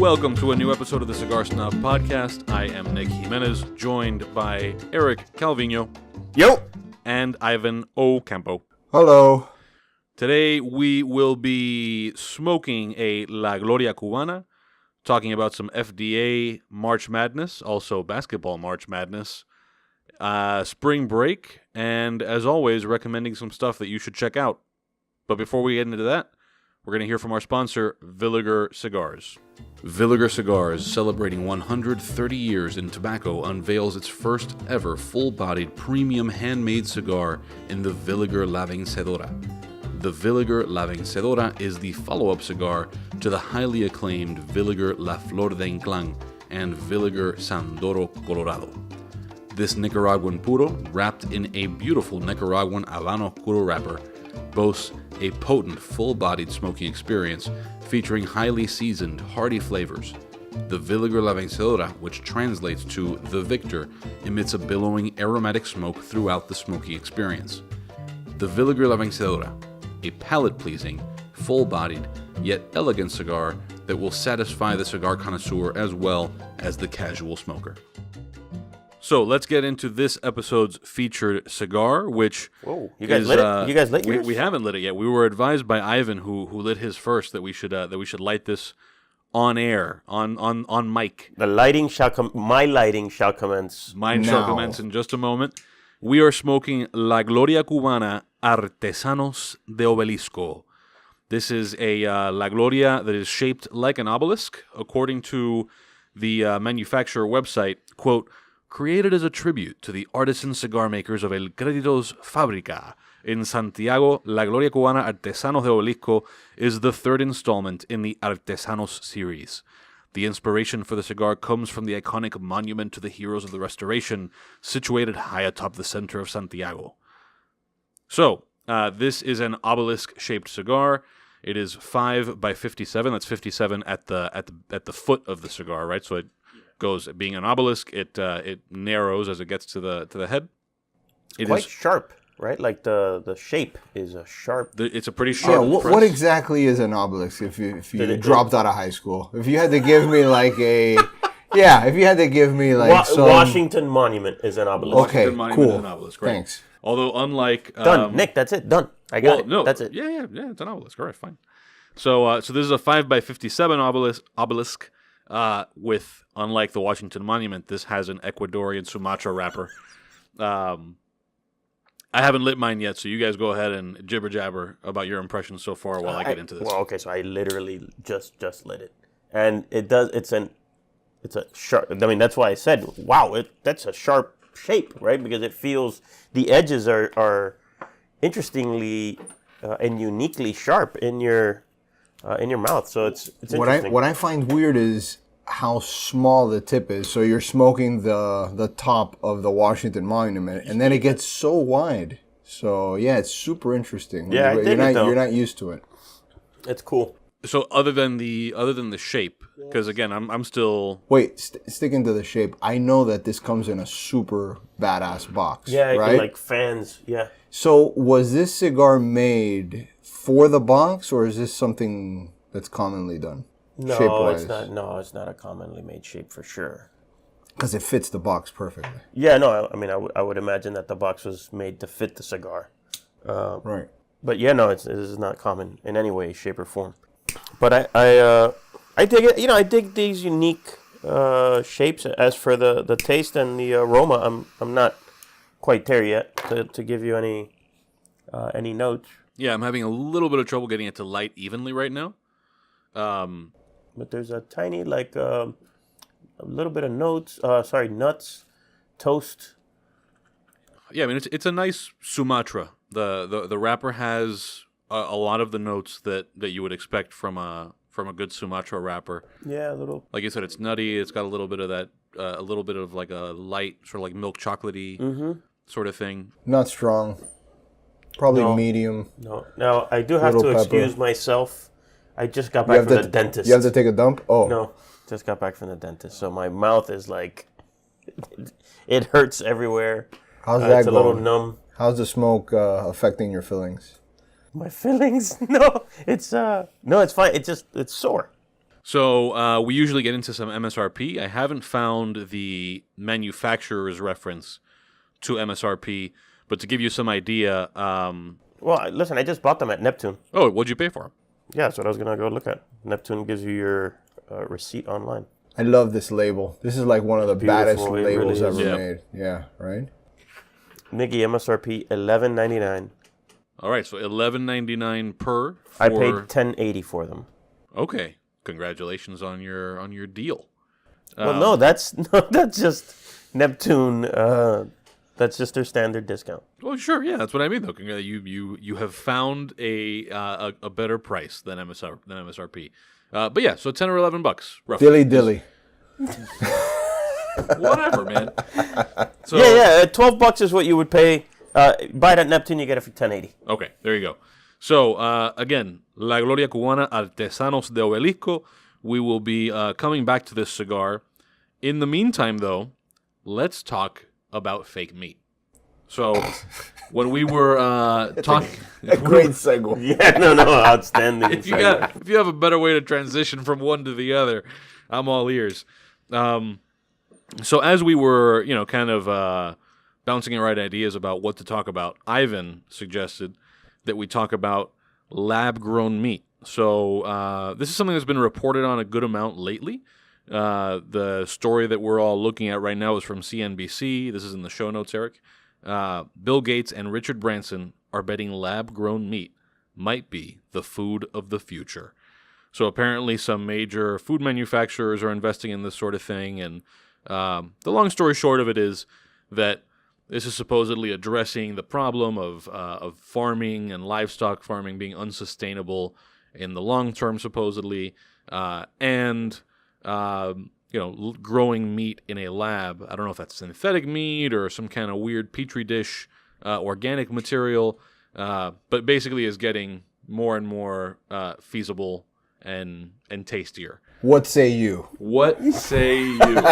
Welcome to a new episode of the Cigar Snob Podcast. I am Nick Jiménez, joined by Erik Calviño. Yo! And Ivan Ocampo. Hello. Today we will be smoking a La Gloria Cubana, talking about some FDA March Madness, also basketball March Madness, spring break, and as always, recommending some stuff that you should check out. But before we get into that, we're going to hear from our sponsor, Villiger Cigars. Villiger Cigars, celebrating 130 years in tobacco, unveils its first ever full-bodied premium handmade cigar in the Villiger La Vencedora. The Villiger La Vencedora is the follow-up cigar to the highly acclaimed Villiger La Flor de Inclán and Villiger Sandoro Colorado. This Nicaraguan puro, wrapped in a beautiful Nicaraguan Habano Oscuro wrapper, boasts a potent, full-bodied smoking experience featuring highly seasoned, hearty flavors. The Villiger La Vencedora, which translates to the victor, emits a billowing aromatic smoke throughout the smoking experience. The Villiger La Vencedora, a palate-pleasing, full-bodied, yet elegant cigar that will satisfy the cigar connoisseur as well as the casual smoker. So let's get into this episode's featured cigar, which you guys lit it? You guys lit yours? We haven't lit it yet. We were advised by Ivan, who lit his first, that we should light this on air, on mic. The lighting shall my lighting shall commence. Mine shall commence in just a moment. We are smoking La Gloria Cubana Artesanos de Obelisco. This is a La Gloria that is shaped like an obelisk, according to the manufacturer website. Quote, created as a tribute to the artisan cigar makers of El Crédito's Fábrica in Santiago, La Gloria Cubana Artesanos de Obelisco is the third installment in the Artesanos series. The inspiration for the cigar comes from the iconic monument to the heroes of the Restoration, situated high atop the center of Santiago. So, this is an obelisk-shaped cigar. It is 5 by 57. That's 57 at the foot of the cigar, right? So it goes, being an obelisk, it narrows as it gets to the head. It's quite sharp, right? Like the shape is a sharp. It's a pretty sharp. Yeah. What exactly is an obelisk? If you dropped out of high school, if you had to give me like a, if you had to give me like some Washington Monument is an obelisk. Okay, Monument cool. is an obelisk, right? Thanks. Although unlike Done, Nick. That's it. Done. I got it. No, that's it. Yeah. It's an obelisk. All right, fine. So this is a 5 by 57 obelisk. With, unlike the Washington Monument, this has an Ecuadorian Sumatra wrapper. I haven't lit mine yet, so you guys go ahead and jibber jabber about your impressions so far while I get into this. Well, okay, so I literally just lit it, and it does. It's a sharp. I mean, that's why I said, wow, that's a sharp shape, right? Because it feels the edges are interestingly and uniquely sharp in your mouth. So it's interesting. What I find weird is how small the tip is. So you're smoking the top of the Washington Monument, and then it gets so wide. So yeah, it's super interesting. Yeah, you're not used to it. It's cool. So other than the shape, because again, I'm still sticking to the shape. I know that this comes in a super badass box. Yeah, right? Like fans. Yeah. So was this cigar made for the box, or is this something that's commonly done? No, shape-wise? it's not. No, it's not a commonly made shape for sure. Because it fits the box perfectly. Yeah, no, I mean, I would imagine that the box was made to fit the cigar. Right. But yeah, no, it is not common in any way, shape, or form. But I dig it. You know, I dig these unique shapes. As for the taste and the aroma, I'm not quite there yet to give you any notes. Yeah, I'm having a little bit of trouble getting it to light evenly right now. But there's a tiny, a little bit of nuts, toast. Yeah, I mean, it's a nice Sumatra. The wrapper has a lot of the notes that you would expect from a good Sumatra wrapper. Yeah, a little. Like you said, it's nutty. It's got a little bit of that, a little bit of like a light, sort of like milk chocolatey sort of thing. Not strong. Probably medium. No. Now, I do have to excuse myself. I just got back from the dentist. You have to take a dump? Oh. No, just got back from the dentist. So my mouth is like, it hurts everywhere. How's that it's going? A little numb. How's the smoke affecting your fillings? My fillings? No, it's fine. It's sore. So we usually get into some MSRP. I haven't found the manufacturer's reference to MSRP, but to give you some idea... Well, listen, I just bought them at Neptune. Oh, what'd you pay for them? Yeah, that's what I was going to go look at. Neptune gives you your receipt online. I love this label. This is like one of the baddest Beautiful, it labels really is. ever made. Yeah, right? Mickey, MSRP $11.99. All right, so $11.99 per. I paid $10.80 for them. Okay, congratulations on your deal. Well, no, that's just Neptune. That's just their standard discount. Well, sure, yeah, that's what I mean though. You have found a better price than MSRP. But yeah, so $10 or $11 roughly. Dilly. Whatever, man. So, Yeah, $12 is what you would pay. Buy it at Neptune, you get it for $10.80. Okay, there you go. So, again, La Gloria Cubana, Artesanos de Obelisco. We will be coming back to this cigar. In the meantime, though, let's talk about fake meat. So, when we were talking... A great segue. Yeah, no, outstanding. if you have a better way to transition from one to the other, I'm all ears. So as we were, kind of bouncing around ideas about what to talk about, Ivan suggested that we talk about lab-grown meat. So this is something that's been reported on a good amount lately. The story that we're all looking at right now is from CNBC. This is in the show notes, Eric. Bill Gates and Richard Branson are betting lab-grown meat might be the food of the future. So apparently some major food manufacturers are investing in this sort of thing, and the long story short of it is that this is supposedly addressing the problem of farming and livestock farming being unsustainable in the long term, supposedly, and growing meat in a lab. I don't know if that's synthetic meat or some kind of weird petri dish organic material, but basically is getting more and more feasible and tastier. What say you? What say you?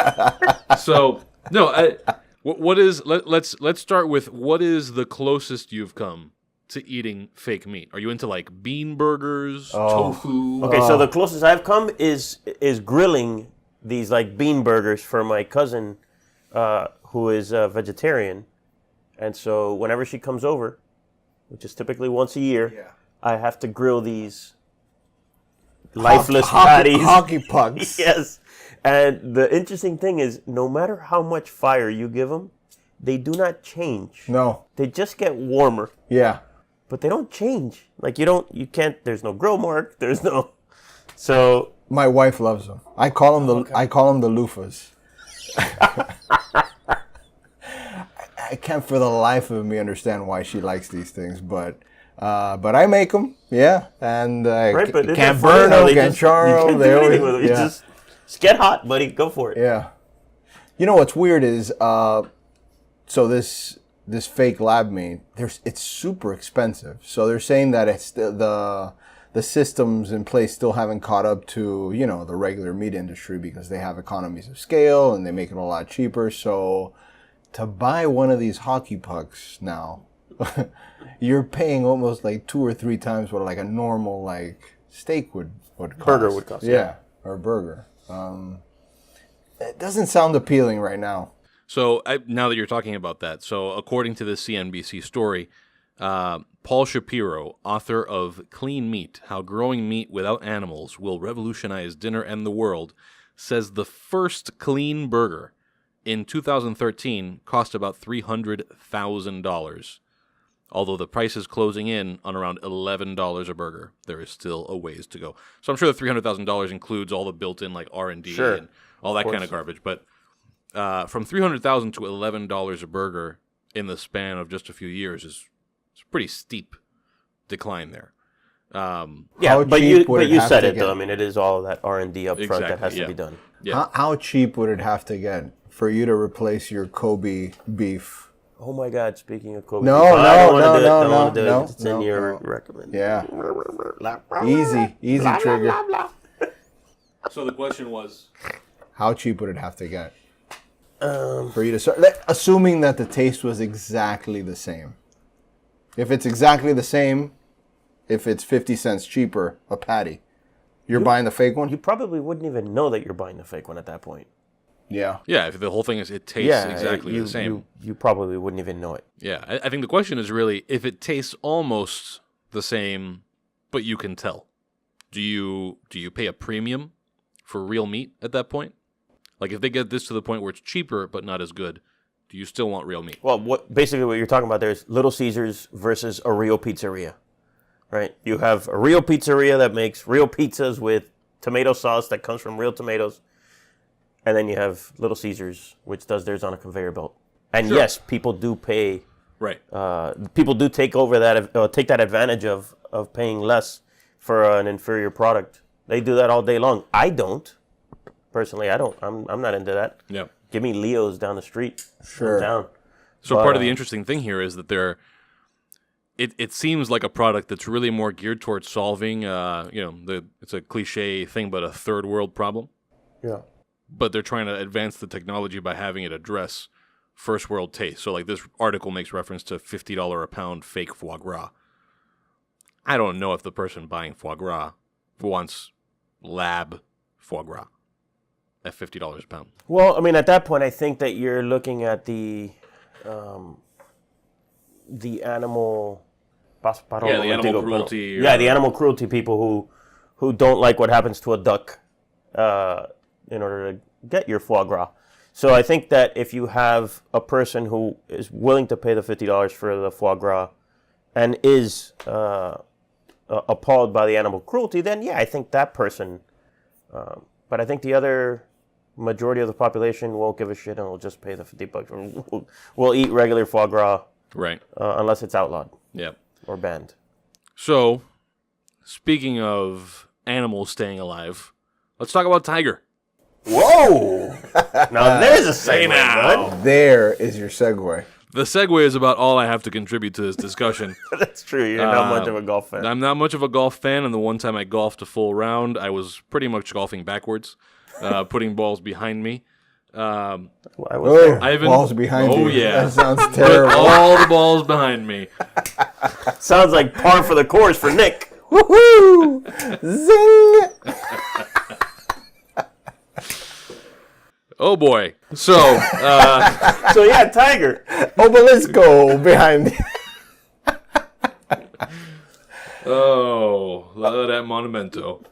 So no, what is? Let's start with what is the closest you've come to eating fake meat? Are you into like bean burgers, tofu? Okay, so the closest I've come is grilling these like bean burgers for my cousin, who is a vegetarian, and so whenever she comes over, which is typically once a year, I have to grill these lifeless patties. Hockey pucks. Yes. And the interesting thing is, no matter how much fire you give them, they do not change. No. They just get warmer. Yeah. But they don't change. Like you can't, there's no grill mark, there's no, so. My wife loves them. I call them the loofahs. I can't for the life of me understand why she likes these things, but I make them, yeah, and right, but can't burn them, can't char them. You can't do anything with them. Yeah. Just get hot, buddy. Go for it. Yeah. You know what's weird is, so this fake lab meat, it's super expensive. So they're saying that it's the systems in place still haven't caught up to the regular meat industry because they have economies of scale and they make it a lot cheaper. So to buy one of these hockey pucks now, you're paying almost like 2 or 3 times what like a normal like steak would cost. Burger would cost. Yeah, or a burger. It doesn't sound appealing right now. So now that you're talking about that, so according to this CNBC story, Paul Shapiro, author of Clean Meat, How Growing Meat Without Animals Will Revolutionize Dinner and the World, says the first clean burger in 2013 cost about $300,000. Although the price is closing in on around $11 a burger, there is still a ways to go. So I'm sure the $300,000 includes all the built-in like R&D and all that kind of garbage. But from $300,000 to $11 a burger in the span of just a few years is a pretty steep decline there. Yeah, but you said it though. I mean, it is all that R&D up front that has to be done. Yeah. How cheap would it have to get for you to replace your Kobe beef? Oh my God! Speaking of Kobe, No. It's in your recommend. Yeah. Easy trigger. So the question was, how cheap would it have to get for you to start? Assuming that the taste was exactly the same. If it's exactly the same, if it's 50 cents cheaper a patty, You're buying the fake one? You probably wouldn't even know that you're buying the fake one at that point. Yeah. Yeah, if the whole thing is it tastes exactly the same. You probably wouldn't even know it. Yeah, I think the question is really if it tastes almost the same, but you can tell. Do you pay a premium for real meat at that point? Like if they get this to the point where it's cheaper but not as good, do you still want real meat? Well, what you're talking about there is Little Caesars versus a real pizzeria, right? You have a real pizzeria that makes real pizzas with tomato sauce that comes from real tomatoes. And then you have Little Caesars, which does theirs on a conveyor belt. And Sure. yes, people do pay. Right. People do take that advantage of paying less for an inferior product. They do that all day long. I don't. Personally, I don't. I'm not into that. Yeah. Give me Leo's down the street. Sure. Down. So part of the interesting thing here is that it seems like a product that's really more geared towards solving, it's a cliche thing, but a third world problem. Yeah. But they're trying to advance the technology by having it address first world taste. So like this article makes reference to $50 a pound fake foie gras. I don't know if the person buying foie gras wants lab foie gras at $50 a pound. Well, I mean, at that point, I think that you're looking at the animal. The animal cruelty. Yeah, the animal cruelty people who don't like what happens to a duck in order to get your foie gras. So I think that if you have a person who is willing to pay the $50 for the foie gras and is appalled by the animal cruelty, then yeah, I think that person. But I think the other majority of the population won't give a shit and will just pay the $50. We'll eat regular foie gras, Right. Unless it's outlawed. Yeah. Or banned. So, speaking of animals staying alive, let's talk about Tiger. Whoa! Now there's a segue, bud. There is your segue. The segue is about all I have to contribute to this discussion. That's true. You're not much of a golf fan. I'm not much of a golf fan, and the one time I golfed a full round, I was pretty much golfing backwards, putting balls behind me. I was Oh, there. balls behind you. Oh, yeah. That sounds Put terrible. all the balls behind me. Sounds like par for the course for Nick. Woohoo! Zing! Oh, boy. So, So yeah, Tiger. Obelisco behind me. oh, that monumento.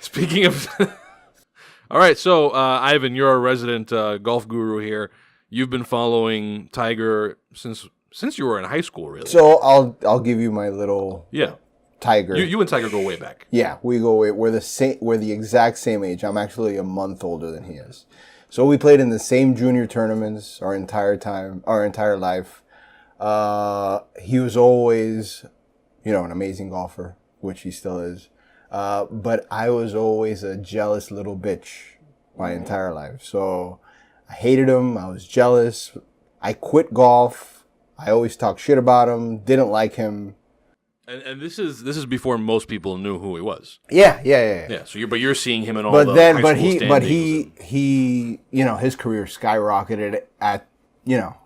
Speaking of... All right, so Ivan, you're a resident golf guru here. You've been following Tiger since you were in high school, really. So I'll give you my little Tiger. You and Tiger go way back. Yeah, we go way. We're the exact same age. I'm actually a month older than he is. So we played in the same junior tournaments our entire life. He was always, an amazing golfer, which he still is. But I was always a jealous little bitch my entire life. So I hated him. I was jealous. I quit golf. I always talked shit about him. Didn't like him. And this is before most people knew who he was. Yeah. Yeah. So you're seeing him in all the high school standings. he his career skyrocketed at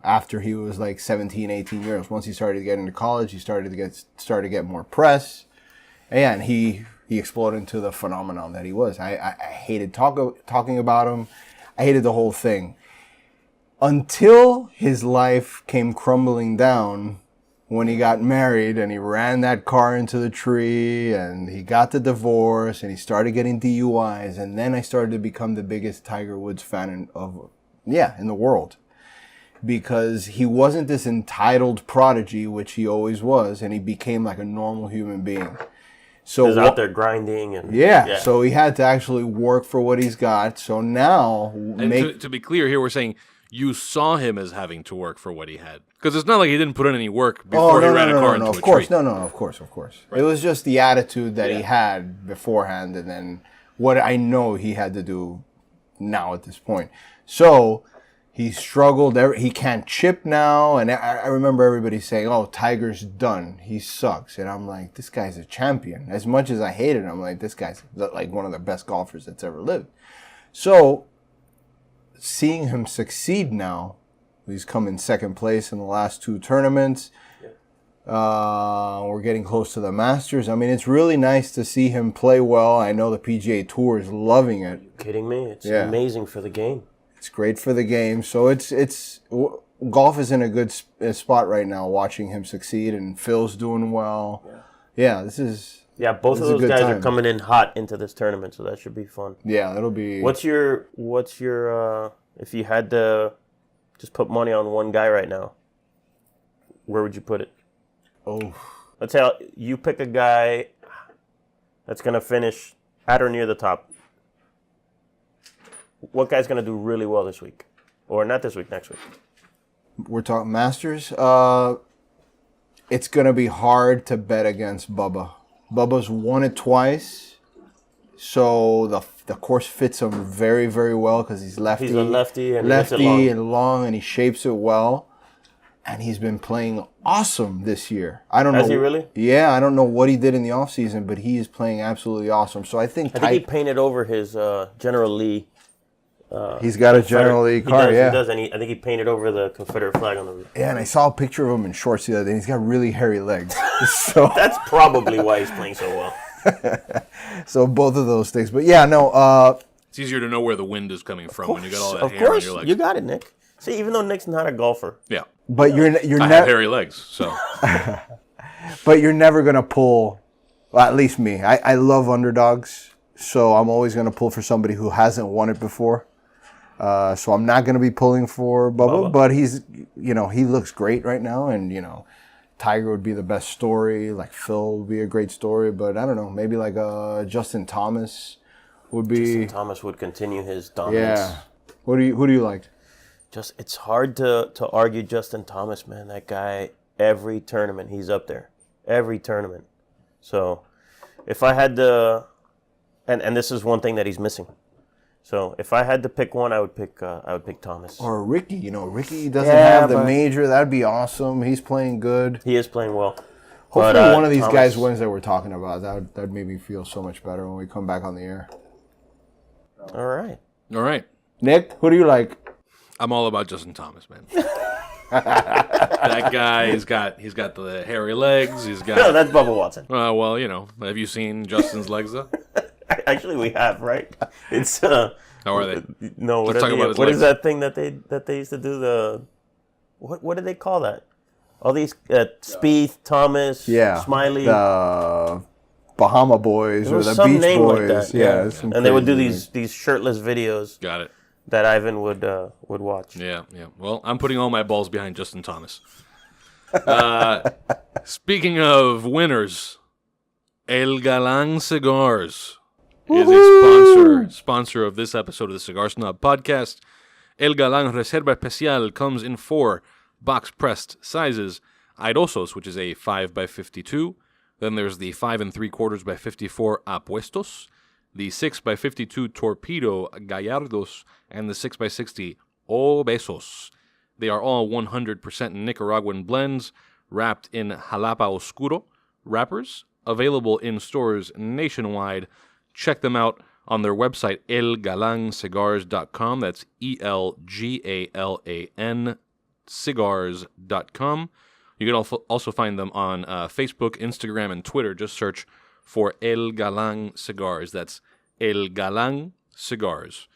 after he was like 17, 18 years. Once he started to get into college, he started to get more press. And he exploded into the phenomenon that he was. I hated talking about him. I hated the whole thing. Until his life came crumbling down when he got married and he ran that car into the tree and he got the divorce and he started getting DUIs. And then I started to become the biggest Tiger Woods fan in the world. Because he wasn't this entitled prodigy, which he always was, and he became like a normal human being. So He's out there grinding and so he had to actually work for what he's got. So now, to be clear here, we're saying you saw him as having to work for what he had, because it's not like he didn't put in any work before he ran a car into a tree. Of course. Right. It was just the attitude that he had beforehand, and then what I know he had to do now at this point. So he struggled. He can't chip now. And I remember everybody saying, oh, Tiger's done. He sucks. And I'm like, this guy's a champion. As much as I hated him, I'm like, this guy's like one of the best golfers that's ever lived. So seeing him succeed now, he's come in second place in the last two tournaments. We're getting close to the Masters. I mean, it's really nice to see him play well. I know the PGA Tour is loving it. You kidding me? It's amazing for the game. It's great for the game. So golf is in a good spot right now, watching him succeed, and Phil's doing well. Yeah, this is... Yeah, both of those guys are coming in hot into this tournament, so that should be fun. Yeah, it'll be... What's your if you had to just put money on one guy right now, where would you put it? Oh. Let's say you pick a guy that's going to finish at or near the top. What guy's going to do really well this week? Or not this week, next week? We're talking Masters. It's going to be hard to bet against Bubba. Bubba's won it twice, so the course fits him very, very well because he's lefty. He's a lefty and lefty and long, and he shapes it well. And he's been playing awesome this year. I don't know. Has he really? Yeah, I don't know what he did in the offseason, but he is playing absolutely awesome. So I think he painted over his General Lee. He's got a General Lee car, He does, and I think he painted over the Confederate flag on the roof. Yeah, and I saw a picture of him in shorts the other day, and he's got really hairy legs. So that's probably why he's playing so well. So both of those things. But yeah, no. It's easier to know where the wind is coming from when you got all that of hair course, on your legs. You got it, Nick. See, even though Nick's not a golfer. Yeah. But you're I have hairy legs, so. But you're never going to pull, well, at least me. I love underdogs, so I'm always going to pull for somebody who hasn't won it before. So I'm not going to be pulling for Bubba, but he looks great right now, and, Tiger would be the best story, like Phil would be a great story, but I don't know, maybe like Justin Thomas would be. Justin Thomas would continue his dominance. Yeah. Who do you like? It's hard to argue Justin Thomas, man. That guy, every tournament, he's up there. Every tournament. So, if I had to, and this is one thing that he's missing. So, if I had to pick one, I would pick Thomas. Or Ricky. Ricky doesn't have the major. That'd be awesome. He's playing good. He is playing well. Hopefully, one of these guys wins that we're talking about. That'd make me feel so much better when we come back on the air. All right. Nick, who do you like? I'm all about Justin Thomas, man. That guy, he's got the hairy legs. He's got. No, that's Bubba Watson. Well, have you seen Justin's legs though? Actually, we have, right? It's How are they? No, what is that thing that they used to do? What did they call that? All these Spieth, Thomas, Smiley, the Bahama Boys or the some Beach name Boys. like that. Yeah. And they would do these shirtless videos. Got it. That Ivan would watch. Yeah. Well, I'm putting all my balls behind Justin Thomas. Speaking of winners, El Galan Cigars is a sponsor of this episode of the Cigar Snob podcast. El Galan Reserva Especial comes in 4 box-pressed sizes. Airosos, which is a 5x52. Then there's the 5 3/4 by 54 Apuestos, the 6x52 Torpedo Gallardos, and the 6x60 Obesos. They are all 100% Nicaraguan blends, wrapped in Jalapa Oscuro wrappers, available in stores nationwide. Check them out on their website, elgalancigars.com. That's ELGALAN cigars.com. You can also find them on Facebook, Instagram, and Twitter. Just search for El Galan Cigars. That's El Galan Cigars.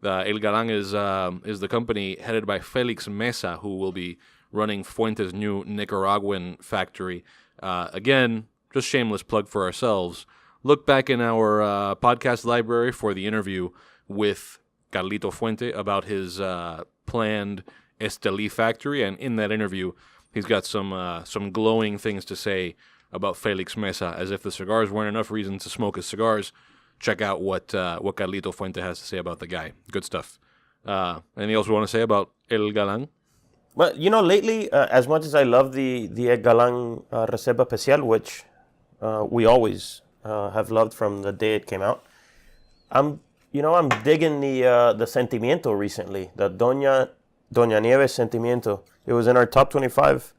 El Galan is the company headed by Felix Mesa, who will be running Fuente's new Nicaraguan factory. Again, just shameless plug for ourselves. Look back in our podcast library for the interview with Carlito Fuente about his planned Esteli factory, and in that interview, he's got some glowing things to say about Felix Mesa, as if the cigars weren't enough reason to smoke his cigars. Check out what Carlito Fuente has to say about the guy. Good stuff. Anything else we want to say about El Galan? Well, lately, as much as I love the El Galan Reserva Especial, which we always have loved from the day it came out, I'm digging the Sentimiento recently, the Doña Nieves Sentimiento. It was in our top 25,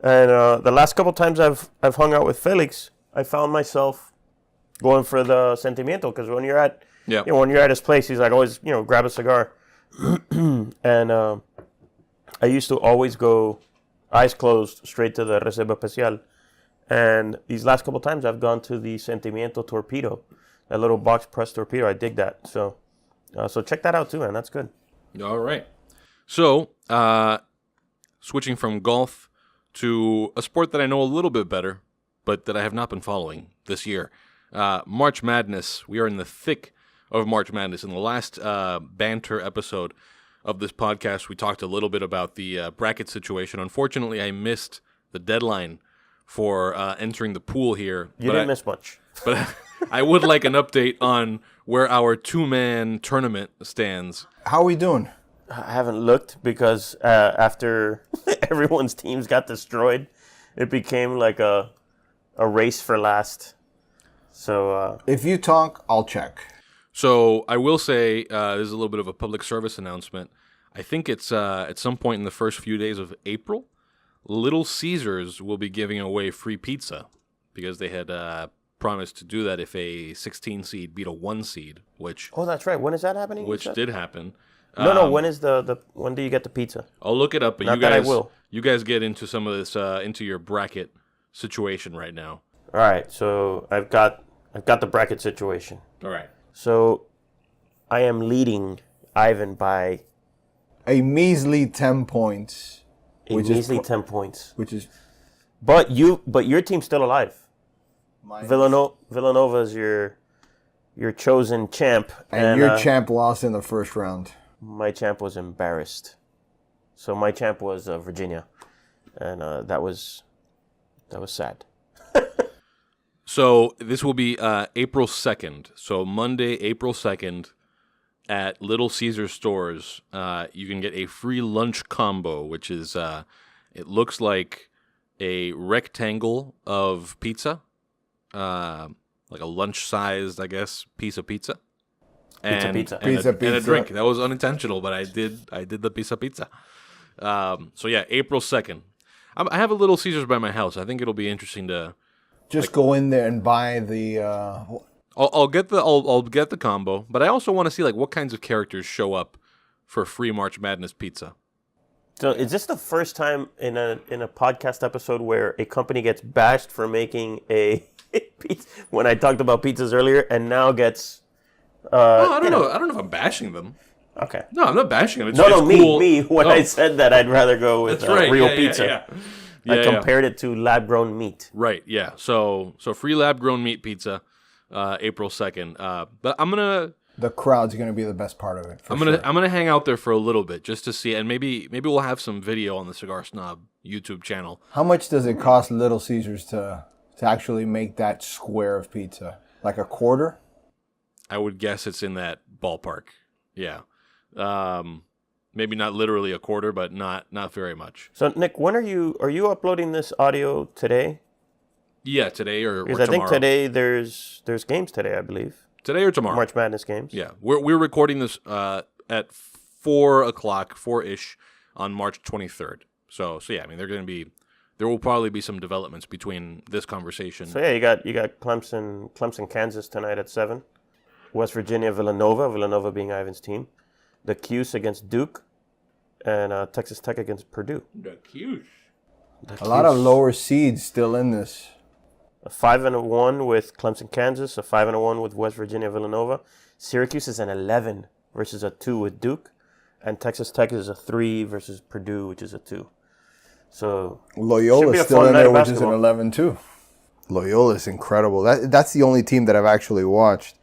and the last couple times I've hung out with Felix, I found myself going for the Sentimiento, because when you're at when you're at his place, he's like, always grab a cigar, and I used to always go eyes closed, straight to the Reserva Especial. And these last couple times, I've gone to the Sentimiento Torpedo, that little box press torpedo. I dig that. So check that out too, man. That's good. All right. So, switching from golf to a sport that I know a little bit better, but that I have not been following this year. March Madness. We are in the thick of March Madness. In the last banter episode of this podcast, we talked a little bit about the bracket situation. Unfortunately, I missed the deadline for entering the pool here. You didn't miss much. But I would like an update on where our two-man tournament stands. How are we doing? I haven't looked because after everyone's teams got destroyed, it became like a race for last. So if you talk, I'll check. So I will say this is a little bit of a public service announcement. I think it's at some point in the first few days of April, Little Caesars will be giving away free pizza because they had promised to do that if a 16 seed beat a 1 seed, which that's right. When is that happening? Which did happen. No. When is when do you get the pizza? I'll look it up, but Not you that guys I will. You guys get into some of this into your bracket situation right now. All right. So I've got the bracket situation. All right. So I am leading Ivan by A measly 10 points. a measly 10 points. Which is But your team's still alive. mine. Villanova is your chosen champ, And your champ lost in the first round. my champ was embarrassed. So my champ was Virginia, and that was sad. So this will be April 2nd. So Monday, April 2nd, at Little Caesar stores, you can get a free lunch combo, which is it looks like a rectangle of pizza, like a lunch-sized, I guess, piece of pizza. And Pizza. And a drink. That was unintentional, but I did the pizza. So yeah, April 2nd. I have a Little Caesars by my house. I think it'll be interesting to. Just go in there and buy the. I'll get the combo, but I also want to see like what kinds of characters show up for free March Madness pizza. So is this the first time in a podcast episode where a company gets bashed for making a pizza when I talked about pizzas earlier, and now gets? I don't know. I don't know if I'm bashing them. Okay. No, I'm not bashing them. It's Me. cool. When I said that, I'd rather go with That's right. real Yeah, pizza. Yeah. I compared it to lab-grown meat. Right. Yeah. So free lab-grown meat pizza, April 2nd. But I'm gonna. The crowd's going to be the best part of it. I'm gonna hang out there for a little bit just to see, and maybe we'll have some video on the Cigar Snob YouTube channel. How much does it cost Little Caesars to actually make that square of pizza? Like a quarter? I would guess it's in that ballpark. Yeah. Maybe not literally a quarter, but not very much. So Nick, when are you uploading this audio today? Yeah, today or Because tomorrow. I think today there's games today, I believe. Today or tomorrow. March Madness games. Yeah, we're recording this at 4:00, 4-ish on March 23rd. So yeah, I mean there will probably be some developments between this conversation. So yeah, you got Clemson, Kansas tonight at 7. West Virginia, Villanova being Ivan's team. The Cuse against Duke, and Texas Tech against Purdue. The Cuse. A lot of lower seeds still in this. A 5-1 with Clemson, Kansas. A 5-1 with West Virginia, Villanova. Syracuse is an 11 versus a 2 with Duke, and Texas Tech is a 3 versus Purdue, which is a 2. So Loyola is still in there, which is an 11 too. Loyola is incredible. That's the only team that I've actually watched.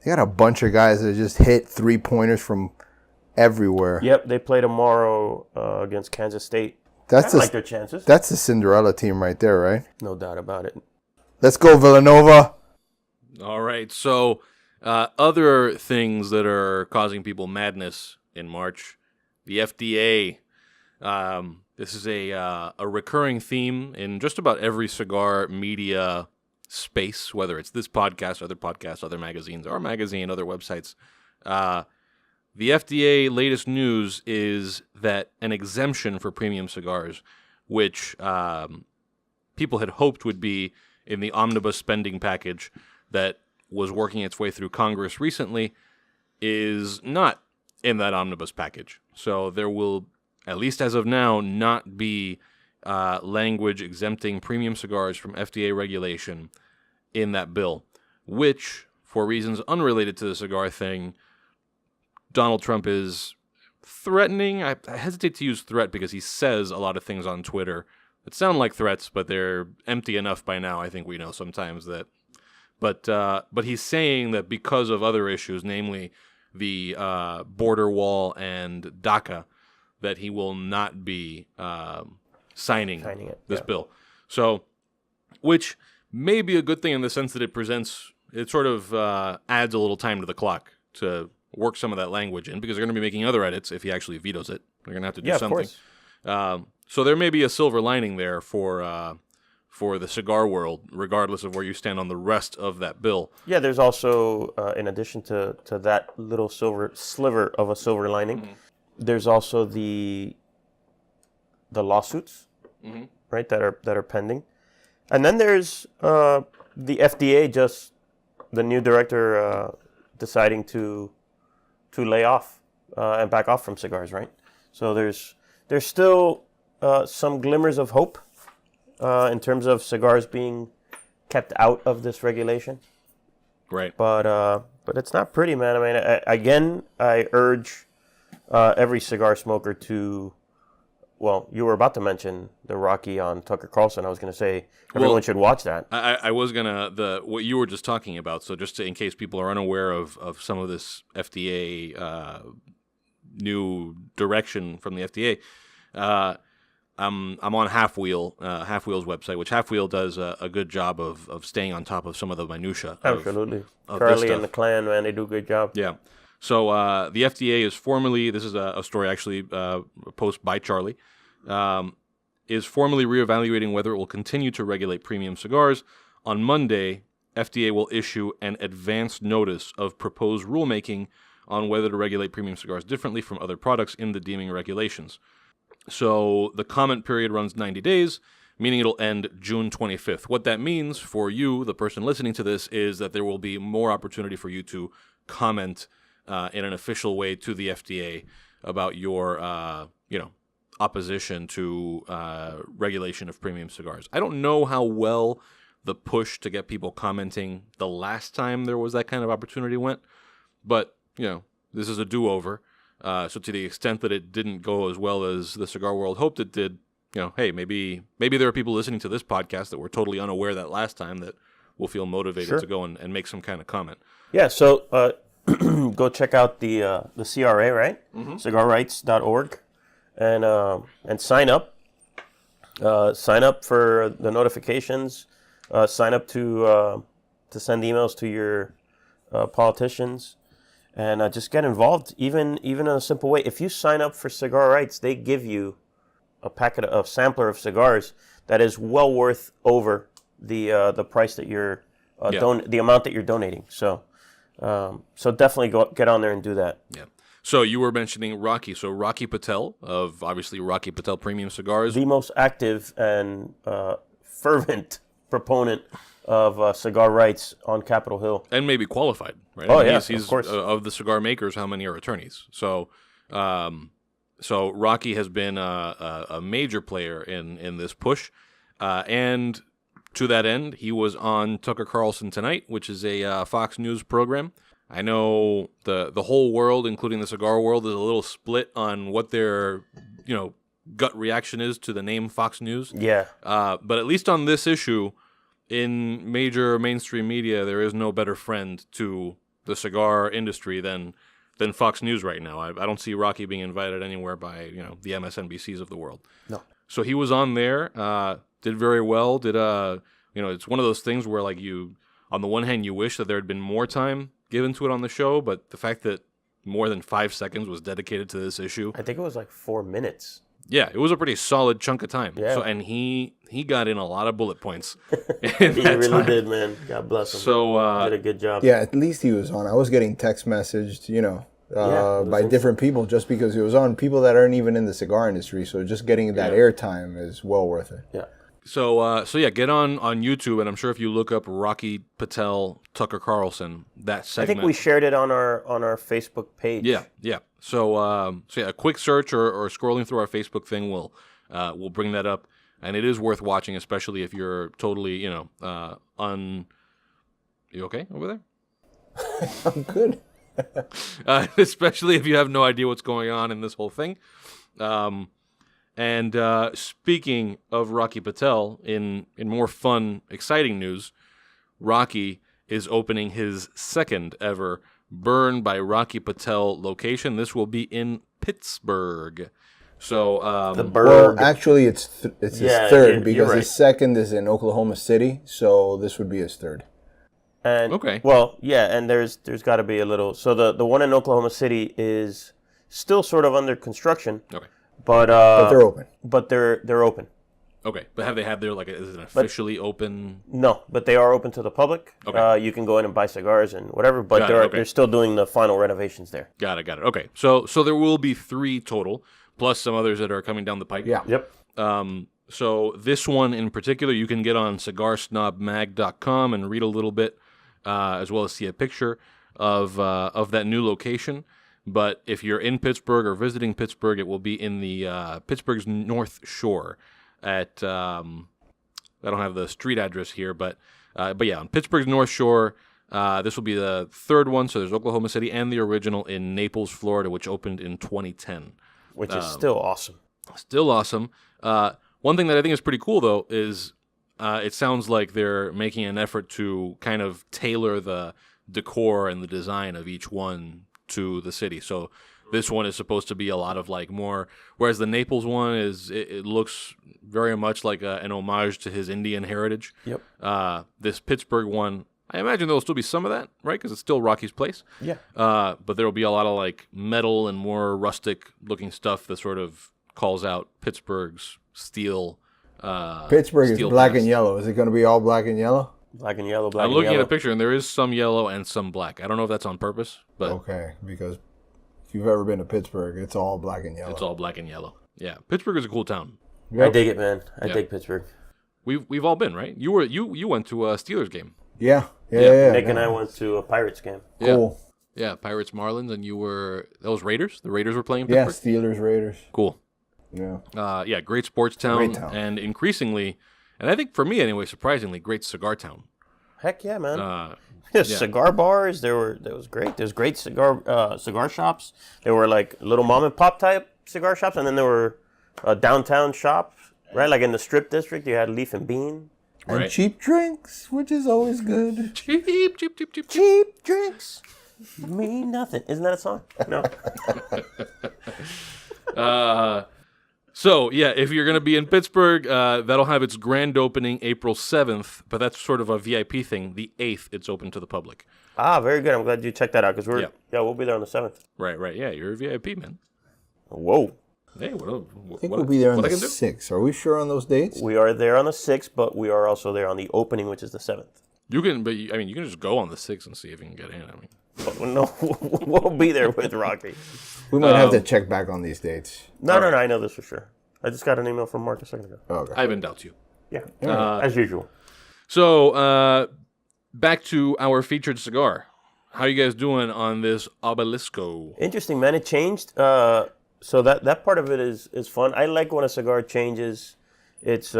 They got a bunch of guys that just hit 3-pointers from everywhere. Yep, they play tomorrow against Kansas State. I like their chances. That's the Cinderella team right there, right? No doubt about it. Let's go, Villanova. All right. So other things that are causing people madness in March, the FDA. This is a recurring theme in just about every cigar media space, whether it's this podcast, other magazines, our magazine, other websites. The FDA latest news is that an exemption for premium cigars, which people had hoped would be in the omnibus spending package that was working its way through Congress recently, is not in that omnibus package. So there will, at least as of now, not be language exempting premium cigars from FDA regulation in that bill, which, for reasons unrelated to the cigar thing, Donald Trump is threatening. I hesitate to use threat because he says a lot of things on Twitter that sound like threats, but they're empty enough by now. I think we know sometimes that. But he's saying that because of other issues, namely the border wall and DACA, that he will not be signing this bill. So, which may be a good thing in the sense that it sort of adds a little time to the clock to work some of that language in, because they're going to be making other edits if he actually vetoes it. They're going to have to do something. So there may be a silver lining there for the cigar world, regardless of where you stand on the rest of that bill. Yeah, there's also, in addition to that little sliver of a silver lining, there's also the lawsuits, right, that are pending. And then there's the FDA, the new director deciding to lay off and back off from cigars, right? So there's still some glimmers of hope in terms of cigars being kept out of this regulation. Right. But it's not pretty, man. I mean, I urge every cigar smoker to, well, you were about to mention the Rocky on Tucker Carlson. I was going to say everyone should watch that. I was going to, what you were just talking about, so just in case people are unaware of some of this FDA new direction from the FDA, I'm on Half Wheel's website, which Half Wheel does a good job of staying on top of some of the minutia. Absolutely. Of Charlie and the clan, man, they do a good job. Yeah. So the FDA is formally, this is a story actually, a post by Charlie, is formally reevaluating whether it will continue to regulate premium cigars. On Monday, FDA will issue an advance notice of proposed rulemaking on whether to regulate premium cigars differently from other products in the deeming regulations. So the comment period runs 90 days, meaning it'll end June 25th. What that means for you, the person listening to this, is that there will be more opportunity for you to comment in an official way to the FDA about your, opposition to regulation of premium cigars. I don't know how well the push to get people commenting the last time there was that kind of opportunity went, but, this is a do-over. So to the extent that it didn't go as well as the cigar world hoped it did, hey, maybe there are people listening to this podcast that were totally unaware that last time that will feel motivated to go and make some kind of comment. Yeah, so go check out the CRA, right? Cigarrights.org, and sign up. Sign up for the notifications. Sign up to send emails to your politicians. And just get involved, even in a simple way. If you sign up for Cigar Rights, they give you a sampler of cigars that is well worth over the price that you're the amount that you're donating. So definitely get on there and do that. Yeah. So you were mentioning Rocky. So Rocky Patel of obviously Rocky Patel Premium Cigars, the most active and fervent proponent of cigar rights on Capitol Hill, and maybe qualified, right? Oh, he's of course. Of the cigar makers, how many are attorneys? So Rocky has been a major player in this push, and to that end, he was on Tucker Carlson Tonight, which is a Fox News program. I know the whole world, including the cigar world, is a little split on what their gut reaction is to the name Fox News. Yeah. But at least on this issue, in major mainstream media, there is no better friend to the cigar industry than Fox News right now. I don't see Rocky being invited anywhere by the MSNBCs of the world. No. So he was on there, did very well. It's one of those things where on the one hand, you wish that there had been more time given to it on the show, but the fact that more than 5 seconds was dedicated to this issue, I think it was like 4 minutes. Yeah, it was a pretty solid chunk of time. Yeah. So, and he got in a lot of bullet points. He really did, man. God bless him. So did a good job. Yeah, at least he was on. I was getting text messaged, by different people just because he was on. People that aren't even in the cigar industry. So just getting that airtime is well worth it. Yeah. So get on YouTube, and I'm sure if you look up Rocky Patel, Tucker Carlson, that segment. I think we shared it on our Facebook page. Yeah. So a quick search or scrolling through our Facebook thing will bring that up. and it is worth watching, especially if you're totally, You okay over there? I'm good. Especially if you have no idea what's going on in this whole thing. And speaking of Rocky Patel, in more fun, exciting news, Rocky is opening his second ever Burn by Rocky Patel location. This will be in Pittsburgh. So The bird. Well, actually, it's his third because you're right. his second is in Oklahoma City, so this would be his third. And Okay. Well, yeah, and there's got to be a little. So the one in Oklahoma City is still sort of under construction, okay, but But they're open. But they're open. okay. But have they had their is it an officially open? No, but they are open to the public. Okay. You can go in and buy cigars and whatever, but Got it, okay. they're still doing the final renovations there. Got it. Okay. So there will be 3 total, plus some others that are coming down the pike. Yeah. Yep. So this one in particular, you can get on cigarsnobmag.com and read a little bit, as well as see a picture of that new location. But if you're in Pittsburgh or visiting Pittsburgh, it will be in the Pittsburgh's North Shore at I don't have the street address here, but yeah, on Pittsburgh's North Shore. This will be the third one. So there's Oklahoma City and the original in Naples, Florida, which opened in 2010. Which is still awesome. Still awesome. One thing that I think is pretty cool, though, is it sounds like they're making an effort to kind of tailor the decor and the design of each one to the city. So this one is supposed to be a lot of more, whereas the Naples one it looks very much like an homage to his Indian heritage. Yep. This Pittsburgh one, I imagine there'll still be some of that, right? Because it's still Rocky's place. Yeah. But there will be a lot of metal and more rustic looking stuff that sort of calls out Pittsburgh's steel. Pittsburgh is steel black past. and yellow. Is it going to be all black and yellow? Black and yellow, black I'm and looking yellow. at a picture, and there is some yellow and some black. I don't know if that's on purpose, but Okay, because if you've ever been to Pittsburgh, it's all black and yellow. it's all black and yellow. Yeah, Pittsburgh is a cool town. I dig it, man. I Yeah. dig Pittsburgh. We've all been, right? You went to a Steelers game. Yeah. Nick and I went to a Pirates game. Cool. Yeah, Pirates Marlins, and you were those Raiders. The Raiders were playing Yeah, Pittsburgh. Steelers, Raiders. Cool. Yeah. Yeah, great sports town, Great town. and increasingly, and I think for me anyway, surprisingly, great cigar town. Heck yeah, man. Yeah. Cigar bars. That was great. There's great cigar shops. There were little mom and pop type cigar shops, and then there were downtown shops, right? Like in the Strip District, you had Leaf and Bean. And Right. cheap drinks, which is always good. Cheap. Cheap drinks mean nothing. Isn't that a song? No. So, yeah, if you're going to be in Pittsburgh, that'll have its grand opening April 7th, but that's sort of a VIP thing. The 8th, it's open to the public. Very good. I'm glad you checked that out because Yeah. we'll be there on the 7th. Right. Yeah, you're a VIP, man. Whoa. Hey, what I think we'll be there on what the I can do? 6th. Are we sure on those dates? We are there on the 6th, but we are also there on the opening, which is the 7th. You can, but you can just go on the 6th and see if you can get in. I mean, But no, we'll be there with Rocky. We might have to check back on these dates. No, I know this for sure. I just got an email from Mark a second ago. Oh, okay. I haven't doubts you. Yeah, as usual. So, back to our featured cigar. How you guys doing on this Obelisco? Interesting, man. It changed. So that part of it is fun. I like when a cigar changes its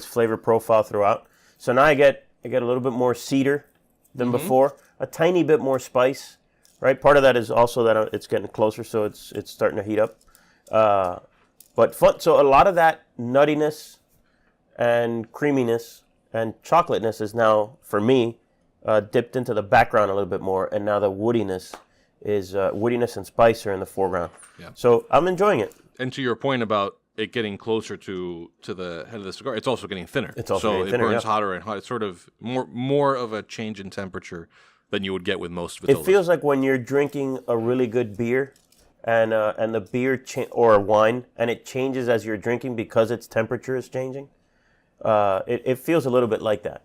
flavor profile throughout. So now I get a little bit more cedar than before, a tiny bit more spice, right? Part of that is also that it's getting closer, so it's starting to heat up. But fun. So a lot of that nuttiness and creaminess and chocolateness is now, for me, dipped into the background a little bit more, and now the woodiness and spice are in the foreground. Yeah. So I'm enjoying it. And to your point about it getting closer to the head of the cigar, it's also getting thinner. It's also getting it thinner, burns yeah. hotter and hotter. It's sort of more of a change in temperature than you would get with most Vitolas. It feels like when you're drinking a really good beer, and the beer or wine, and it changes as you're drinking because its temperature is changing. It feels a little bit like that,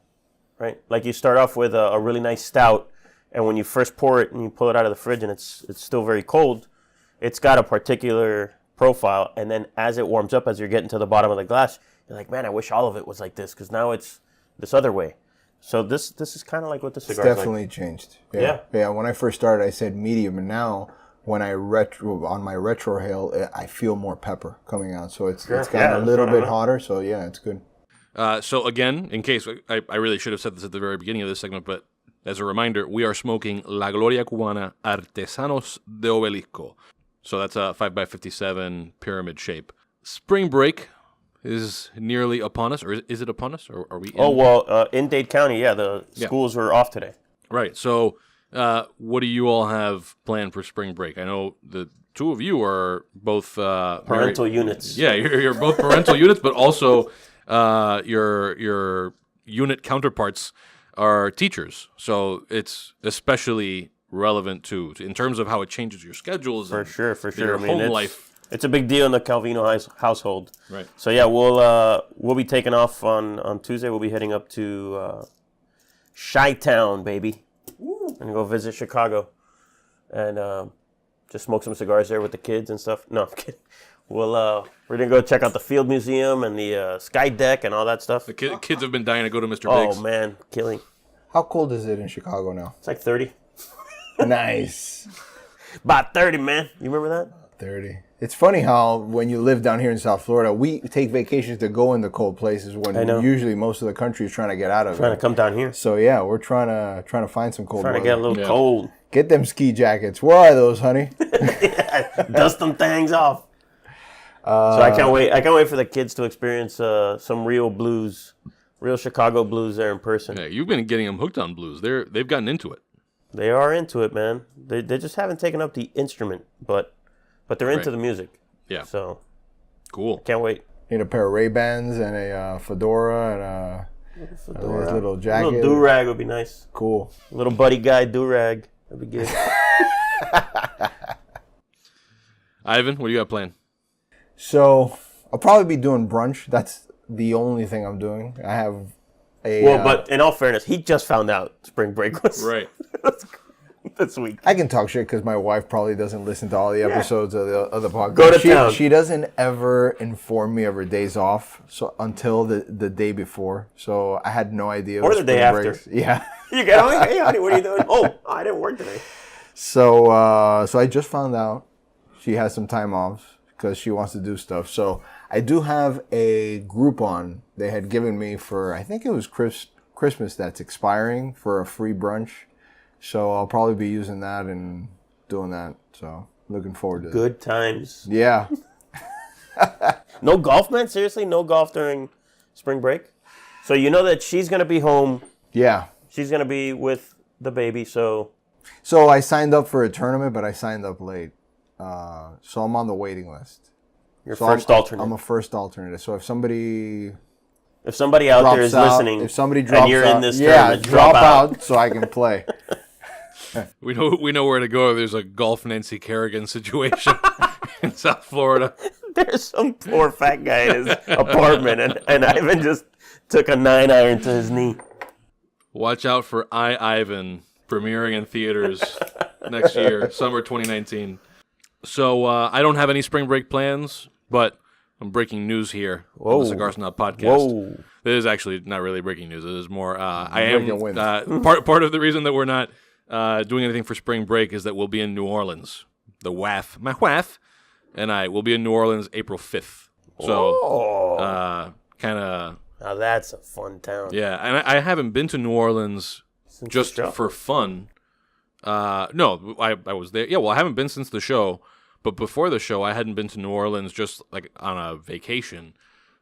right? Like you start off with a really nice stout, and when you first pour it and you pull it out of the fridge and it's still very cold, it's got a particular profile, and then as it warms up, as you're getting to the bottom of the glass, you're like, man, I wish all of it was like this, because now it's this other way. So this is kind of like what the It's cigar's definitely changed. Yeah. Yeah, when I first started, I said medium, and now when I on my retrohale, I feel more pepper coming out. So it's gotten a little bit hotter. So yeah, it's good. So again, in case I really should have said this at the very beginning of this segment, but as a reminder, we are smoking La Gloria Cubana Artesanos de Obelisco. So that's a 5x57 pyramid shape. Spring break is nearly upon us, or is it upon us? Or are we in? In Dade County, the schools were off today. Right. So what do you all have planned for spring break? I know the two of you are both parental units. Yeah, you're both parental units, but also your unit counterparts are teachers. So it's especially relevant too in terms of how it changes your schedules. For sure. Your home life. It's a big deal in the Calviño household. Right. So yeah, we'll be taking off on Tuesday. We'll be heading up to Chi-Town, baby. Woo. And go visit Chicago, and just smoke some cigars there with the kids and stuff. No, I'm kidding. We're gonna go check out the Field Museum and the Sky Deck and all that stuff. The kids have been dying to go to Mr. Biggs. Oh man, killing. How cold is it in Chicago now? It's like 30. Nice. About 30, man. You remember that? 30. It's funny how when you live down here in South Florida, we take vacations to go in the cold places when usually most of the country is trying to get out of it. Trying to come down here. So yeah, we're trying to find some cold weather. Trying to get a little cold. Get them ski jackets. Where are those, honey? Dust them things off. So I can't wait. I can't wait for the kids to experience some real blues, real Chicago blues there in person. Yeah, you've been getting them hooked on blues. They've gotten into it. They are into it, man. They just haven't taken up the instrument, but they're into the music. Yeah. So cool. Can't wait. Need a pair of Ray-Bans and a fedora and a little jacket. A little do-rag would be nice. Cool. A little buddy guy do-rag. That'd be good. Ivan, what do you got planned? So I'll probably be doing brunch. That's the only thing I'm doing. I have a... Well, but in all fairness, he just found out spring break was... Right. This week. I can talk shit because my wife probably doesn't listen to all the episodes of the podcast. Go to town. She doesn't ever inform me of her days off until the day before. So I had no idea. Or the day after. Yeah. You go, hey, honey, what are you doing? Oh, I didn't work today. So I just found out she has some time off because she wants to do stuff. So I do have a Groupon they had given me for, I think it was Christmas that's expiring for a free brunch. So I'll probably be using that and doing that. So looking forward to it. Good times. Yeah. No golf, man? Seriously? No golf during spring break? So you know that she's going to be home. Yeah. She's going to be with the baby, so... So I signed up for a tournament, but I signed up late. So I'm on the waiting list. You're first alternate. I'm a first alternate. So if somebody out there is listening, if somebody drops and you're out, in this tournament, drop out so I can play. We know where to go if there's a golf Nancy Kerrigan situation in South Florida. There's some poor fat guy in his apartment, and Ivan just took a 9-iron to his knee. Watch out for Ivan premiering in theaters next year, summer 2019. So I don't have any spring break plans, but I'm breaking news here on the Cigar Snob podcast. Whoa. This is actually not really breaking news. It is more. I am part of the reason that we're not doing anything for spring break is that we'll be in New Orleans. My wife, and I will be in New Orleans April 5th. So kind of. Now that's a fun town. Yeah, and I haven't been to New Orleans just for fun. No, I was there. Yeah, well, I haven't been since the show. But before the show, I hadn't been to New Orleans just like on a vacation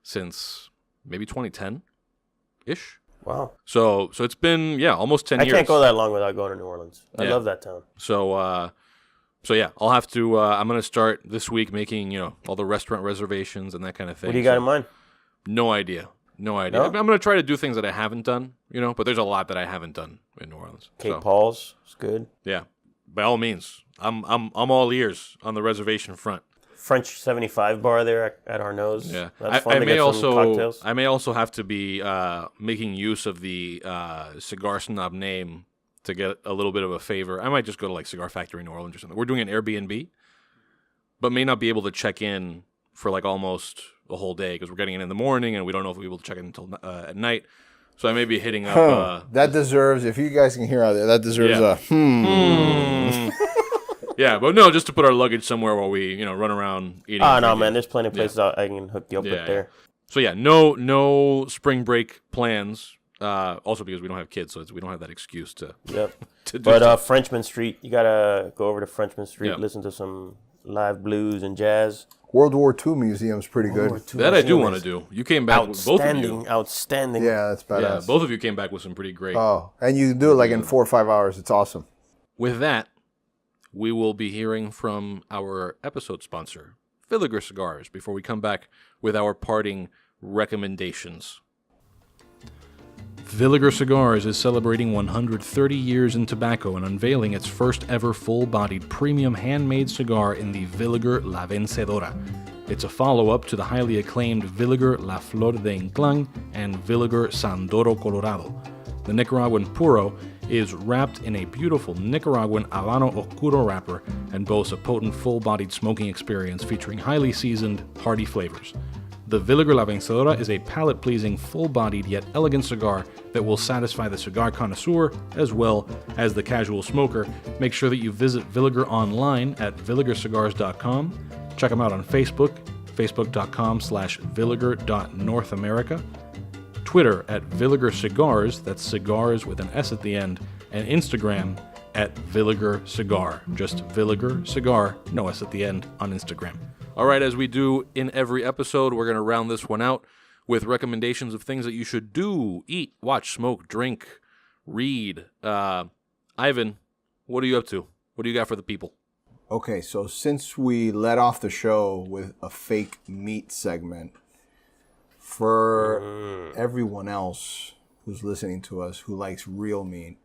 since maybe 2010-ish. Wow. So it's been, almost 10 years. I can't go that long without going to New Orleans. I love that town. So yeah, I'll have to, I'm going to start this week making, all the restaurant reservations and that kind of thing. What do you got in mind? No idea. No? I'm going to try to do things that I haven't done, but there's a lot that I haven't done in New Orleans. Cape Paul's is good. Yeah. By all means. I'm all ears on the reservation front. French 75 bar there at Arnaud's. Yeah, that's fun to get some cocktails. I may also have to be making use of the Cigar Snob name to get a little bit of a favor. I might just go to like Cigar Factory New Orleans or something. We're doing an Airbnb, but may not be able to check in for like almost a whole day because we're getting in the morning and we don't know if we'll be able to check in until at night. So I may be hitting up. That deserves, if you guys can hear out there, that deserves a Yeah, but no, just to put our luggage somewhere while we, run around eating. Oh, no, man. There's plenty of places I can hook you up with there. So, yeah, no spring break plans. Also because we don't have kids, so we don't have that excuse to Yep. to do But stuff. Frenchman Street, you got to go over to Frenchman Street, listen to some live blues and jazz. World War II Museum's pretty good. That I do want to do. You came back with both of you. Outstanding. Yeah, that's badass. Yeah, both of you came back with some pretty great. Oh, and you can do it like in 4 or 5 hours. It's awesome. With that, we will be hearing from our episode sponsor, Villiger Cigars, before we come back with our parting recommendations. Villiger Cigars is celebrating 130 years in tobacco and unveiling its first ever full-bodied premium handmade cigar in the Villiger La Vencedora. It's a follow-up to the highly acclaimed Villiger La Flor de Inclán and Villiger Sandoro Colorado. The Nicaraguan Puro is wrapped in a beautiful Nicaraguan Habano Oscuro wrapper and boasts a potent full-bodied smoking experience featuring highly seasoned, hearty flavors. The Villiger La Vencedora is a palate-pleasing, full-bodied yet elegant cigar that will satisfy the cigar connoisseur as well as the casual smoker. Make sure that you visit Villiger online at villigercigars.com. Check them out on Facebook, facebook.com/villiger.northamerica. Twitter at Villiger Cigars, that's cigars with an S at the end, and Instagram at Villiger Cigar. Just Villiger Cigar, no S at the end, on Instagram. All right, as we do in every episode, we're going to round this one out with recommendations of things that you should do, eat, watch, smoke, drink, read. Ivan, what are you up to? What do you got for the people? Okay, so since we let off the show with a fake meat segment, for everyone else who's listening to us who likes real meat,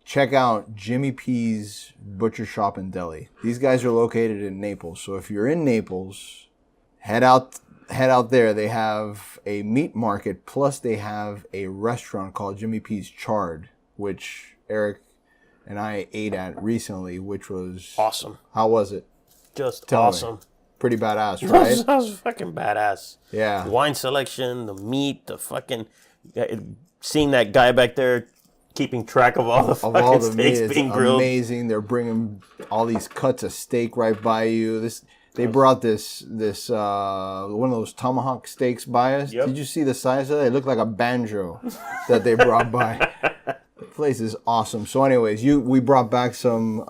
check out Jimmy P's Butcher Shop and Deli. These guys are located in Naples. So if you're in Naples, head out there. They have a meat market, plus they have a restaurant called Jimmy P's Charred, which Eric and I ate at recently, which was awesome. How was it? Just awesome. Pretty badass, right? That was fucking badass. Yeah. Wine selection, the meat, the fucking... Seeing that guy back there keeping track of all the fucking steaks being grilled. Amazing. They're bringing all these cuts of steak right by you. They brought this one of those tomahawk steaks by us. Yep. Did you see the size of it? It looked like a banjo that they brought by. The place is awesome. So anyways, we brought back some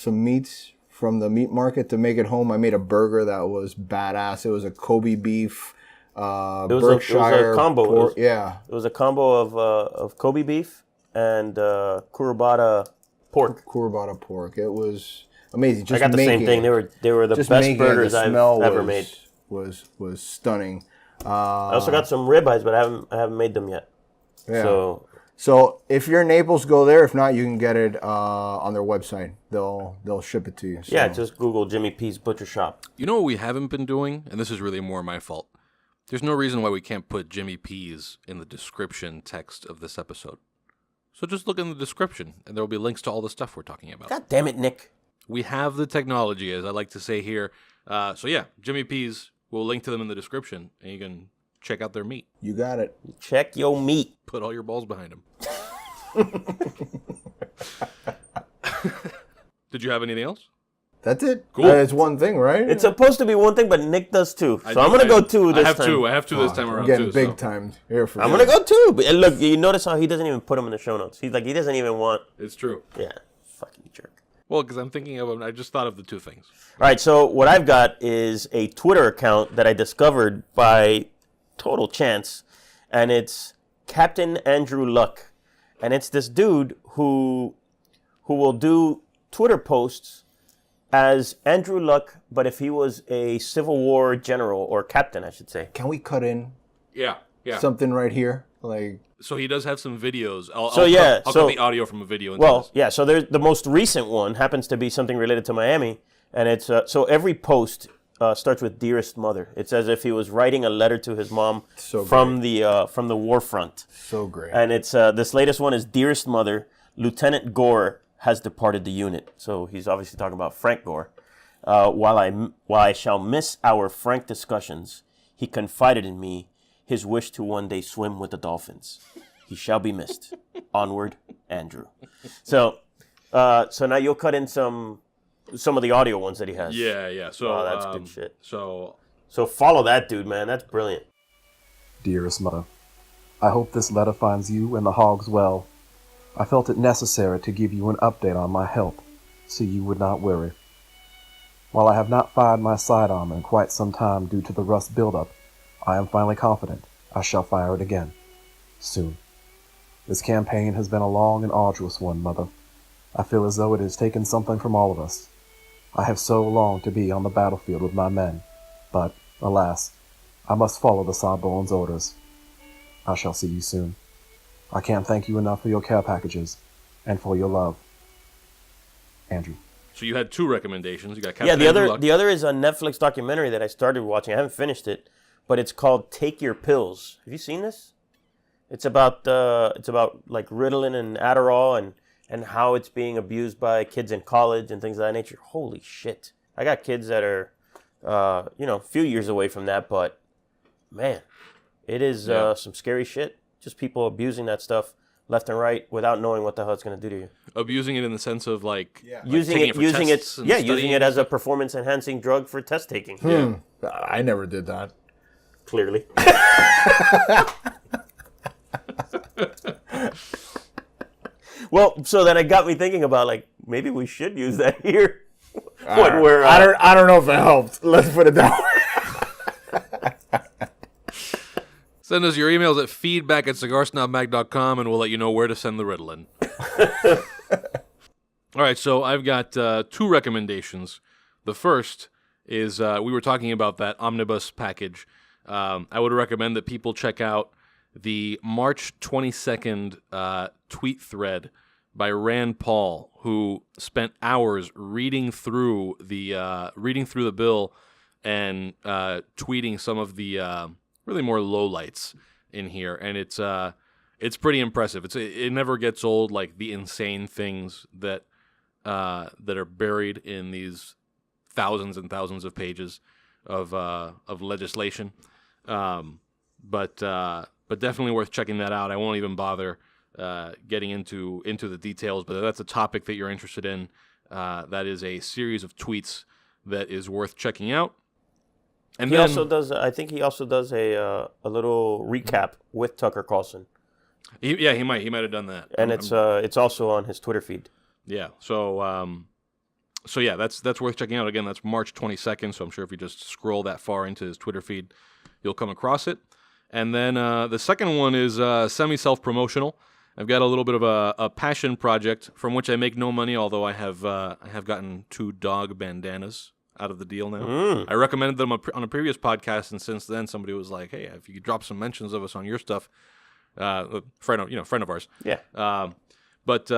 meats from the meat market to make it home. I made a burger that was badass. It was a Kobe beef, Berkshire. It was a combo. Pork. It was a combo of Kobe beef and Curabata pork. Curabata pork. It was amazing. I got the same thing. They were the best burgers I've ever made. Was stunning. I also got some ribeyes, but I haven't made them yet. Yeah. So if you're in Naples, go there. If not, you can get it on their website. They'll ship it to you. So. Yeah, just Google Jimmy P's Butcher Shop. You know what we haven't been doing, and this is really more my fault. There's no reason why we can't put Jimmy P's in the description text of this episode. So just look in the description, and there will be links to all the stuff we're talking about. God damn it, Nick. We have the technology, as I like to say here. So yeah, Jimmy P's, we'll link to them in the description, and you can check out their meat. You got it. Check your meat. Put all your balls behind them. Did you have anything else? That's it. Cool. It's one thing, right? It's supposed to be one thing, but Nick does two. So I'm going to go two this time. I have two this time around, getting big time here for I'm going to go two. But look, you notice how he doesn't even put them in the show notes. He's like, he doesn't even want... It's true. Yeah. Fucking jerk. Well, because I'm thinking of... I just thought of the two things. All right, so what I've got is a Twitter account that I discovered by total chance, and it's Captain Andrew Luck. And it's this dude who will do Twitter posts as Andrew Luck, but if he was a Civil War general, or captain, I should say. Can we cut in Yeah. something right here? Like, so he does have some videos. I'll cut the audio from a video. So there's the most recent one happens to be something related to Miami, and it's so every post starts with "Dearest Mother." It's as if he was writing a letter to his mom from the war front. So great. And it's this latest one is "Dearest Mother, Lieutenant Gore has departed the unit." So he's obviously talking about Frank Gore. While I shall miss our frank discussions, he confided in me his wish to one day swim with the dolphins. He shall be missed. Onward, Andrew. So now you'll cut in some some of the audio ones that he has. Yeah. So that's good shit. So follow that dude, man. That's brilliant. Dearest Mother, I hope this letter finds you and the hogs well. I felt it necessary to give you an update on my health, so you would not worry. While I have not fired my sidearm in quite some time due to the rust buildup, I am finally confident I shall fire it again, soon. This campaign has been a long and arduous one, Mother. I feel as though it has taken something from all of us. I have so longed to be on the battlefield with my men, but, alas, I must follow the Sawbones' orders. I shall see you soon. I can't thank you enough for your care packages and for your love. Andrew. So you had 2 recommendations. You got Captain Yeah, Andrew Luck. the other is a Netflix documentary that I started watching. I haven't finished it, but it's called Take Your Pills. Have you seen this? It's about like Ritalin and Adderall and how it's being abused by kids in college and things of that nature. Holy shit! I got kids that are, a few years away from that, but man, it is some scary shit. Just people abusing that stuff left and right without knowing what the hell it's going to do to you. Abusing it in the sense of like using it as a performance enhancing drug for test taking. Yeah. I never did that. Clearly. Well, so then it got me thinking about like maybe we should use that here. I don't know if it helped. Let's put it that way. Send us your emails at feedback@cigarsnobmag.com and we'll let you know where to send the Ritalin. All right, so I've got 2 recommendations. The first is we were talking about that omnibus package. I would recommend that people check out the March 22nd tweet thread by Rand Paul, who spent hours reading through the bill and tweeting some of the really more lowlights in here, and it's pretty impressive. It never gets old, like the insane things that are buried in these thousands and thousands of pages of legislation. But definitely worth checking that out. I won't even bother getting into the details, but if that's a topic that you're interested in, that is a series of tweets that is worth checking out. And he also does a little recap with Tucker Carlson. He might have done that. And it's also on his Twitter feed. Yeah. So yeah, that's worth checking out. Again, that's March 22nd, so I'm sure if you just scroll that far into his Twitter feed, you'll come across it. And then the second one is semi-self-promotional. I've got a little bit of a passion project from which I make no money, although I have gotten 2 dog bandanas out of the deal now. I recommended them on a previous podcast, and since then somebody was like, "Hey, if you could drop some mentions of us on your stuff," friend of ours. Yeah. But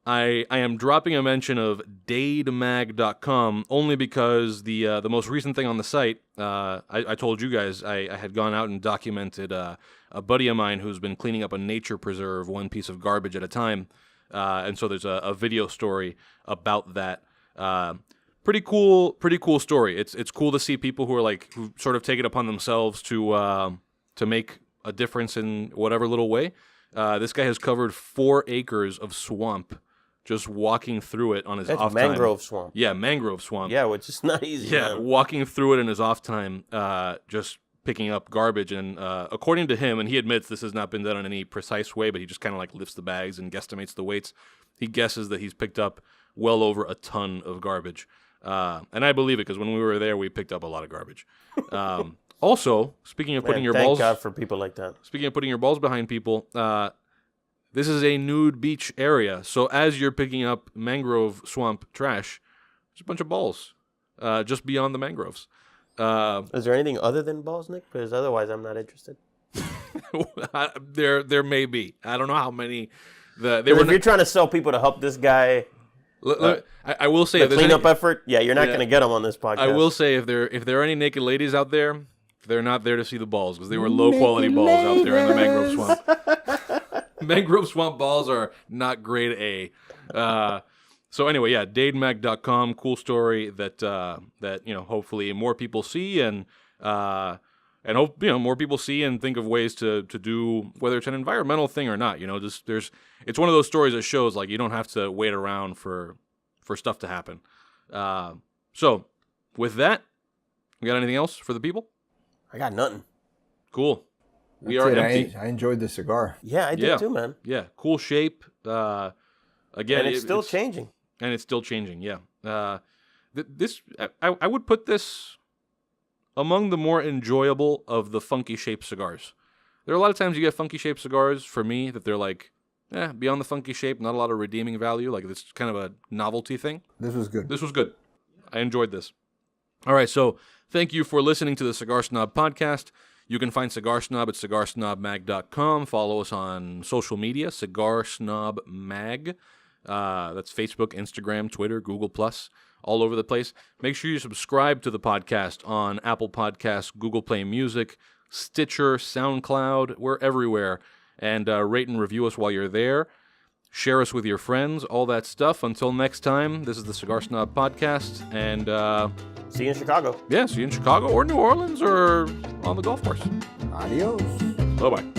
I am dropping a mention of dademag.com only because the most recent thing on the site, I told you guys I had gone out and documented a buddy of mine who's been cleaning up a nature preserve one piece of garbage at a time. And so there's a video story about that. Pretty cool story. It's cool to see people who sort of take it upon themselves to make a difference in whatever little way. This guy has covered 4 acres of swamp just walking through it on his off time. Mangrove swamp. Yeah, mangrove swamp. Yeah, which is not easy. Yeah, man. walking through it in his off time, just picking up garbage. And according to him, and he admits this has not been done in any precise way, but he just kind of lifts the bags and guesstimates the weights. He guesses that he's picked up well over a ton of garbage. And I believe it because when we were there, we picked up a lot of garbage. Also, speaking of putting your balls... Thank God for people like that. Speaking of putting your balls behind people, this is a nude beach area. So as you're picking up mangrove swamp trash, there's a bunch of balls just beyond the mangroves. Is there anything other than balls, Nick? Because otherwise I'm not interested. There may be. I don't know how many. If you're trying to sell people to help this guy... I will say... The cleanup effort? Yeah, you're not going to get them on this podcast. I will say if there are any naked ladies out there, they're not there to see the balls because they were low-quality balls out there in the mangrove swamp. Mangrove swamp balls are not grade A. So anyway, yeah, dademag.com, cool story that hopefully more people see and hope more people see and think of ways to do, whether it's an environmental thing or not. It's one of those stories that shows you don't have to wait around for stuff to happen. So, with that, we got anything else for the people? I got nothing. Cool. We That's are it. empty. I enjoyed the cigar. Yeah, I did too, man. Yeah, cool shape. Again, And it's still changing. And it's still changing, yeah. I would put this among the more enjoyable of the funky shaped cigars. There are a lot of times you get funky shaped cigars, for me, that they're like, beyond the funky shape, not a lot of redeeming value. Like, it's kind of a novelty thing. This was good. This was good. I enjoyed this. All right, so thank you for listening to the Cigar Snob podcast. You can find Cigar Snob at cigarsnobmag.com. Follow us on social media, Cigar Snob Mag. That's Facebook, Instagram, Twitter, Google+, all over the place. Make sure you subscribe to the podcast on Apple Podcasts, Google Play Music, Stitcher, SoundCloud. We're everywhere. And rate and review us while you're there. Share us with your friends, all that stuff. Until next time, this is the Cigar Snob podcast. And see you in Chicago. Yeah, see you in Chicago or New Orleans or on the golf course. Adios. Bye-bye.